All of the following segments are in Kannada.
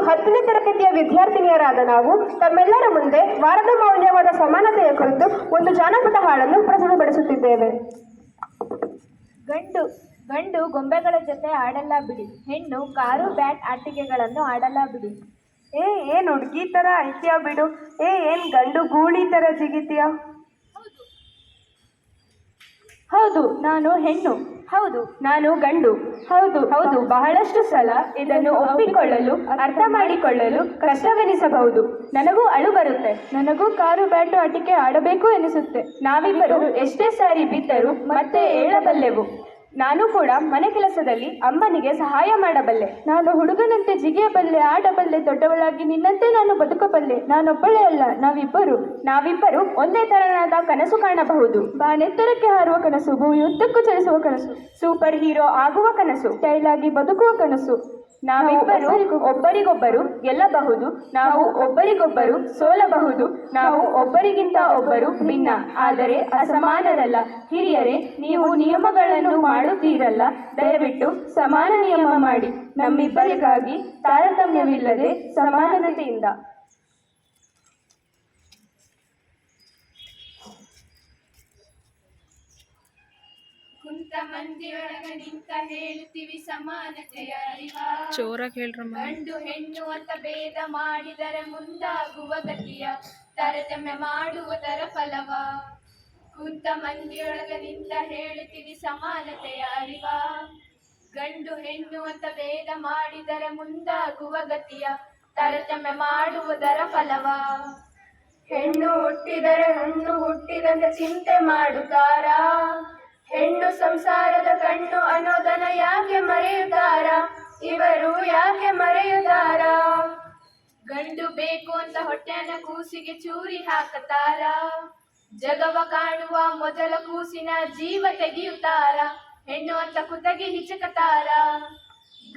10ನೇ ತರಗತಿಯ ವಿದ್ಯಾರ್ಥಿನಿಯರಾದ ನಾವು ತಮ್ಮೆಲ್ಲರ ಮುಂದೆ ವಾರದ ಮೌಲ್ಯವಾದ ಸಮಾನತೆಯ ಕುರಿತು ಒಂದು ಜಾನಪದ ಹಾಡನ್ನು ಪ್ರಸ್ತುತಪಡಿಸುತ್ತಿದ್ದೇವೆ. ಗಂಡು ಗೊಂಬೆಗಳ ಜೊತೆ ಆಡಲ್ಲ ಬಿಡಿ, ಹೆಣ್ಣು ಕಾರು ಬ್ಯಾಟ್ ಆಟಿಕೆಗಳನ್ನು ಆಡಲ್ಲ ಬಿಡಿ. ಏನ್ ಹುಡುಗಿ ತರ ಐತಿಯ ಬಿಡು, ಏನ್ ಗಂಡು ಗೂಳಿ ತರ ಜಿಗಿತೀಯ? ಹೌದು, ನಾನು ಹೆಣ್ಣು. ಹೌದು, ನಾನು ಗಂಡು. ಹೌದು, ಬಹಳಷ್ಟು ಸಲ ಇದನ್ನು ಒಪ್ಪಿಕೊಳ್ಳಲು, ಅರ್ಥ ಮಾಡಿಕೊಳ್ಳಲು ಕಷ್ಟವೆನಿಸಬಹುದು. ನನಗೂ ಅಳು ಬರುತ್ತೆ. ನನಗೂ ಕಾರು ಬ್ಯಾಟು ಆಟಿಕೆ ಆಡಬೇಕು ಎನಿಸುತ್ತೆ. ನಾವಿಬ್ಬರು ಎಷ್ಟೇ ಸಾರಿ ಬಿದ್ದರೂ ಮತ್ತೆ ಏಳಬಲ್ಲೆವು. ನಾನು ಕೂಡ ಮನೆ ಕೆಲಸದಲ್ಲಿ ಅಮ್ಮನಿಗೆ ಸಹಾಯ ಮಾಡಬಲ್ಲೆ. ನಾನು ಹುಡುಗನಂತೆ ಜಿಗಿಯಬಲ್ಲೆ, ಆಡಬಲ್ಲೆ. ದೊಡ್ಡವಳಾಗಿ ನಿನ್ನಂತೆ ನಾನು ಬದುಕಬಲ್ಲೆ. ನಾನೊಬ್ಬಳೇ ಅಲ್ಲ, ನಾವಿಬ್ಬರು ಒಂದೇ ತರನಾದ ಕನಸು ಕಾಣಬಹುದು. ಬಾನೆತ್ತರಕ್ಕೆ ಹಾರುವ ಕನಸು, ಭೂಮಿಯುದ್ದಕ್ಕೂ ಚಲಿಸುವ ಕನಸು, ಸೂಪರ್ ಹೀರೋ ಆಗುವ ಕನಸು, ಸ್ಟೈಲ್ ಆಗಿ ಬದುಕುವ ಕನಸು. ನಾವಿಬ್ಬರು ಒಬ್ಬರಿಗೊಬ್ಬರು ಗೆಲ್ಲಬಹುದು, ನಾವು ಒಬ್ಬರಿಗೊಬ್ಬರು ಸೋಲಬಹುದು. ನಾವು ಒಬ್ಬರಿಗಿಂತ ಒಬ್ಬರು ಭಿನ್ನ, ಆದರೆ ಅಸಮಾನರಲ್ಲ. ಹಿರಿಯರೇ, ನೀವು ನಿಯಮಗಳನ್ನು ಮಾಡುತ್ತೀರಲ್ಲ, ದಯವಿಟ್ಟು ಸಮಾನ ನಿಯಮ ಮಾಡಿ. ನಮ್ಮಿಬ್ಬರಿಗಾಗಿ ತಾರತಮ್ಯವಿಲ್ಲದೆ ಸಮಾನತೆಯಿಂದ. ಕುಂತ ಮಂದಿಯೊಳಗ ನಿಂತ ಹೇಳುತ್ತೀವಿ ಸಮಾನತೆಯ ಅರಿವ. ಜೋರಾಗಿ ಹೇಳ್ರಮ್ಮ. ಗಂಡು ಹೆಣ್ಣು ಅಂತ ಭೇದ ಮಾಡಿದರೆ ಮುಂದಾಗುವ ಗತಿಯ, ತಾರತಮ್ಯ ಮಾಡುವುದರ ಫಲವ. ಕುಂತ ಮಂದಿಯೊಳಗ ನಿಂತ ಹೇಳುತ್ತೀವಿ ಸಮಾನತೆಯ ಅರಿವ. ಗಂಡು ಹೆಣ್ಣು ಅಂತ ಭೇದ ಮಾಡಿದರೆ ಮುಂದಾಗುವ ಗತಿಯ, ತಾರತಮ್ಯ ಮಾಡುವುದರ ಫಲವ. ಹೆಣ್ಣು ಹುಟ್ಟಿದರೆ ಹೆಣ್ಣು ಹುಟ್ಟಿದಂತೆ ಚಿಂತೆ ಮಾಡುತ್ತಾರ, ಹೆಣ್ಣು ಸಂಸಾರದ ಕಣ್ಣು ಅನ್ನೋದನ್ನ ಯಾಕೆ ಮರೆಯುತ್ತಾರ, ಇವರು ಯಾಕೆ ಮರೆಯುತ್ತಾರ. ಗಂಡು ಬೇಕು ಅಂತ ಹೊಟ್ಟೆನ ಕೂಸಿಗೆ ಚೂರಿ ಹಾಕತಾರ, ಜಗವ ಕಾಣುವ ಮೊದಲ ಕೂಸಿನ ಜೀವ ತೆಗೆಯುತ್ತಾರ, ಹೆಣ್ಣು ಅಂತ ಕುತಗಿ ಹಿಚಕತಾರ.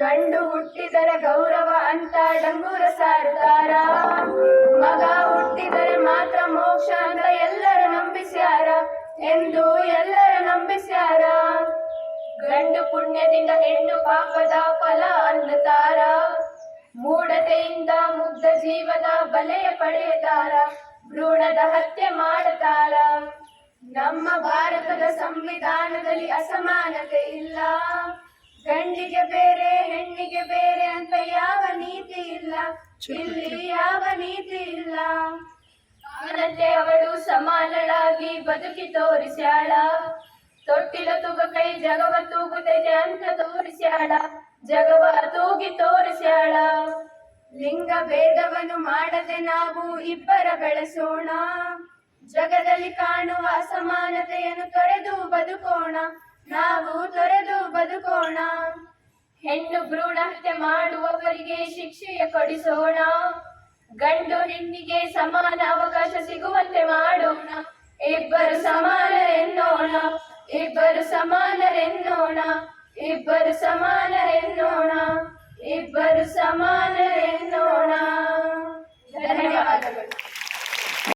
ಗಂಡು ಹುಟ್ಟಿದರೆ ಗೌರವ ಅಂತ ಡಂಗೂರ ಸಾರುತ್ತಾರ, ಮಗ ಹುಟ್ಟಿದರೆ ಮಾತ್ರ ಮೋಕ್ಷ ಅಂತ ಎಲ್ಲರ ನಂಬಿಸ್ಯಾರ ಎಂದು ಎಲ್ಲರ ನಂಬಿಸ್ಯಾರ. ಗಂಡು ಪುಣ್ಯದಿಂದ ಹೆಣ್ಣು ಪಾಪದ ಫಲ ಅನ್ನತಾರ, ಮೂಢತೆಯಿಂದ ಮುಗ್ಧ ಜೀವದ ಬಲೆಯ ಪಡೆಯುತ್ತಾರ, ಭ್ರೂಣದ ಹತ್ಯೆ ಮಾಡುತ್ತಾರ. ನಮ್ಮ ಭಾರತದ ಸಂವಿಧಾನದಲ್ಲಿ ಅಸಮಾನತೆ ಇಲ್ಲ, ಗಂಡಿಗೆ ಬೇರೆ ಹೆಣ್ಣಿಗೆ ಬೇರೆ ಅಂತ ಯಾವ ನೀತಿ ಇಲ್ಲ, ಇಲ್ಲಿ ಯಾವ ನೀತಿ ಇಲ್ಲ. ಅವನಂತೆ ಅವಳು ಸಮಾನಳಾಗಿ ಬದುಕಿ ತೋರಿಸ್ಯಾಳ, ತೊಟ್ಟಿಲ ತೂಗ ಕೈ ಜಗವ ತೂಗುತ್ತೈತೆ ಅಂತ ತೋರಿಸ್ಯಾಳ, ಜಗವ ತೂಗಿ ತೋರಿಸ್ಯಾಳ. ಲಿಂಗ ಭೇದವನ್ನು ಮಾಡದೆ ನಾವು ಇಬ್ಬರ ಬೆಳೆಸೋಣ, ಜಗದಲ್ಲಿ ಕಾಣುವ ಅಸಮಾನತೆಯನ್ನು ತೊರೆದು ಬದುಕೋಣ, ನಾವು ತೊರೆದು ಬದುಕೋಣ. ಹೆಣ್ಣು ಭ್ರೂಣ ಹತ್ಯೆ ಮಾಡುವವರಿಗೆ ಶಿಕ್ಷೆಯ ಕೊಡಿಸೋಣ, ಗಂಡು ಹೆಣ್ಣಿಗೆ ಸಮಾನ ಅವಕಾಶ ಸಿಗುವಂತೆ ಮಾಡೋಣ. ಇಬ್ಬರು ಸಮಾನರೆನ್ನೋಣ, ಇಬ್ಬರು ಸಮಾನರೆನ್ನೋಣ, ಇಬ್ಬರು ಸಮಾನರೆನ್ನೋಣ, ಇಬ್ಬರು ಸಮಾನರೆನ್ನೋಣ. ಧನ್ಯವಾದಗಳು.